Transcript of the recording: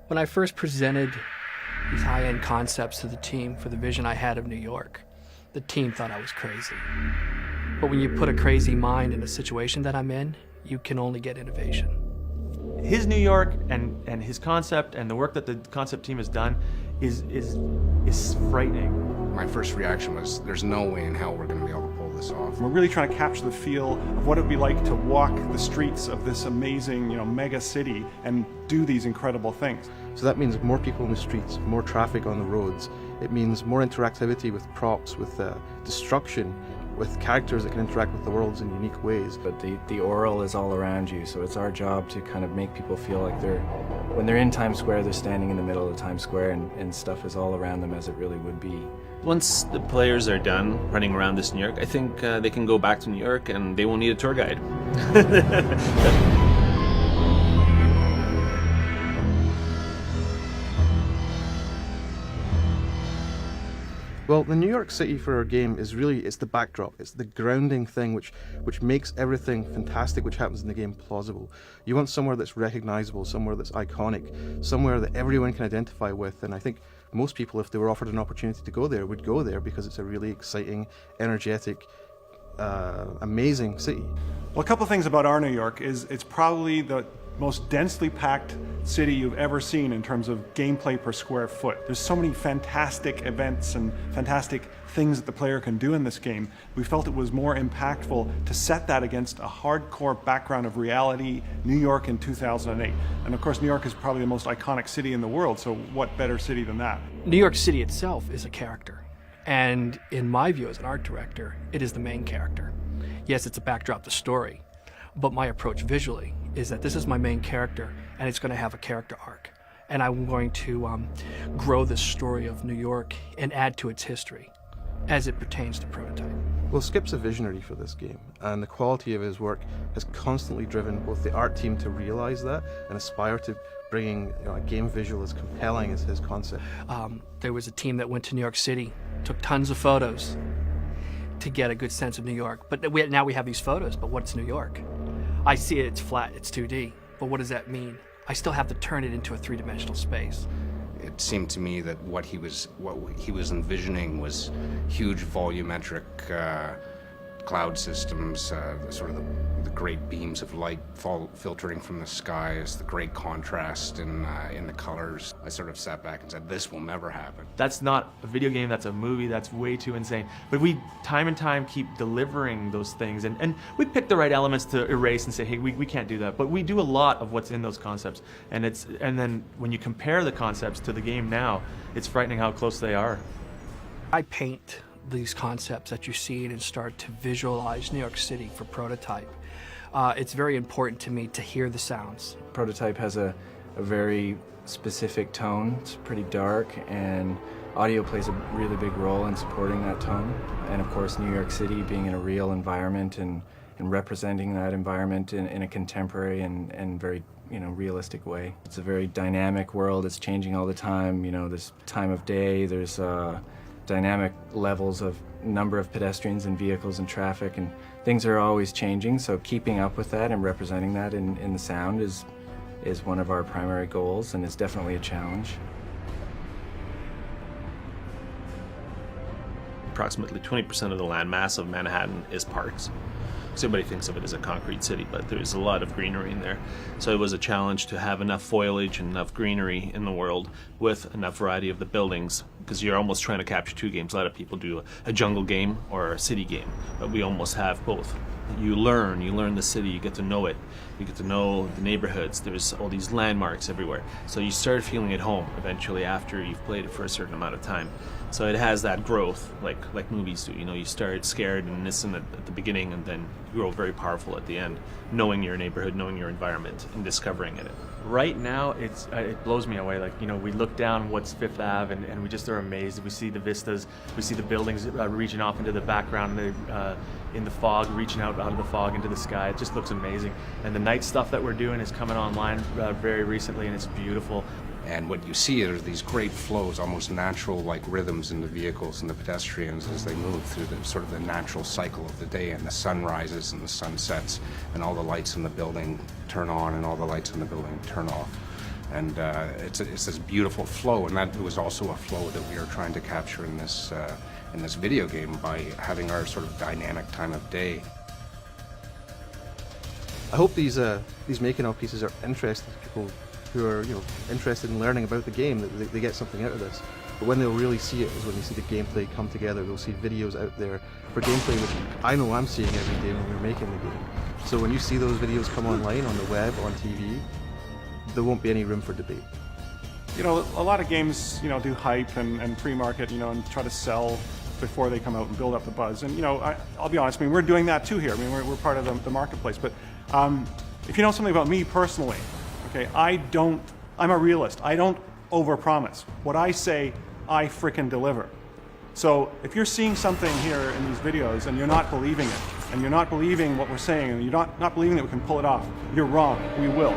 When I first presented these high-end concepts to the team for the vision I had of New York, the team thought I was crazy. But when you put a crazy mind in a situation that I'm in, you can only get innovation. His New York and his concept and the work that the concept team has done is frightening. My first reaction was, there's no way in hell we're going to be able to pull this off. We're really trying to capture the feel of what it would be like to walk the streets of this amazing, mega city and do these incredible things. So that means more people in the streets, more traffic on the roads. It means more interactivity with props, with destruction, with characters that can interact with the worlds in unique ways. But the oral is all around you, so it's our job to kind of make people feel like when they're in Times Square, they're standing in the middle of Times Square and stuff is all around them as it really would be. Once the players are done running around this New York, I think they can go back to New York and they won't need a tour guide. Well, the New York City for our game is really, it's the backdrop, it's the grounding thing which makes everything fantastic which happens in the game plausible. You want somewhere that's recognizable, somewhere that's iconic, somewhere that everyone can identify with, and I think most people, if they were offered an opportunity to go there, would go there because it's a really exciting, energetic, amazing city. Well, a couple of things about our New York is it's probably the most densely packed city you've ever seen in terms of gameplay per square foot. There's so many fantastic events and fantastic things that the player can do in this game. We felt it was more impactful to set that against a hardcore background of reality, New York in 2008. And of course, New York is probably the most iconic city in the world, so what better city than that? New York City itself is a character. And in my view as an art director, it is the main character. Yes, it's a backdrop to story, but my approach visually is that this is my main character and it's going to have a character arc. And I'm going to grow the story of New York and add to its history as it pertains to Prototype. Well, Skip's a visionary for this game, and the quality of his work has constantly driven both the art team to realize that and aspire to bringing a game visual as compelling as his concept. There was a team that went to New York City, took tons of photos to get a good sense of New York. But now we have these photos, but what's New York? I see it, it's flat, it's 2D, but what does that mean? I still have to turn it into a three-dimensional space. It seemed to me that what he was envisioning was huge volumetric cloud systems, sort of the great beams of light filtering from the skies, the great contrast in the colors. I sort of sat back and said, this will never happen. That's not a video game, that's a movie, that's way too insane. But we, time and time, keep delivering those things, and we pick the right elements to erase and say, hey, we can't do that. But we do a lot of what's in those concepts. And then when you compare the concepts to the game now, it's frightening how close they are. I paint these concepts that you see and start to visualize New York City for Prototype. It's very important to me to hear the sounds. Prototype has a very specific tone. It's pretty dark, and audio plays a really big role in supporting that tone. And of course, New York City being in a real environment and representing that environment in a contemporary and very realistic way. It's a very dynamic world. It's changing all the time. This time of day, there's dynamic levels of number of pedestrians and vehicles and traffic, and things are always changing, so keeping up with that and representing that in the sound is one of our primary goals, and it's definitely a challenge. Approximately 20% of the land mass of Manhattan is parks. So everybody thinks of it as a concrete city, but there's a lot of greenery in there. So it was a challenge to have enough foliage and enough greenery in the world with enough variety of the buildings, because you're almost trying to capture two games. A lot of people do a jungle game or a city game, but we almost have both. You learn the city, you get to know it, you get to know the neighborhoods, there's all these landmarks everywhere. So you start feeling at home eventually after you've played it for a certain amount of time. So it has that growth, like movies do. You start scared and innocent at the beginning, and then you grow very powerful at the end, knowing your neighborhood, knowing your environment, and discovering it. Right now, it blows me away. We look down what's Fifth Ave, and we just are amazed. We see the vistas, we see the buildings reaching off into the background, in the fog, reaching out of the fog into the sky. It just looks amazing. And the night stuff that we're doing is coming online very recently, and it's beautiful. And what you see are these great flows, almost natural-like rhythms in the vehicles and the pedestrians as they move through the sort of the natural cycle of the day, and the sun rises and the sun sets, and all the lights in the building turn on and all the lights in the building turn off. And it's this beautiful flow, and that was also a flow that we are trying to capture in this video game by having our sort of dynamic time of day. I hope these making of pieces are interesting to people who are interested in learning about the game, that they get something out of this. But when they'll really see it is when they see the gameplay come together. They'll see videos out there for gameplay, which I know I'm seeing every day when we're making the game. So when you see those videos come online, on the web, on TV, there won't be any room for debate. A lot of games, do hype and pre-market, and try to sell before they come out and build up the buzz. And, I'll be honest, we're doing that too here. We're part of the marketplace. But if you know something about me personally, okay, I'm a realist. I don't overpromise. What I say, I frickin' deliver. So if you're seeing something here in these videos and you're not believing it, and you're not believing what we're saying, and you're not believing that we can pull it off, you're wrong. We will.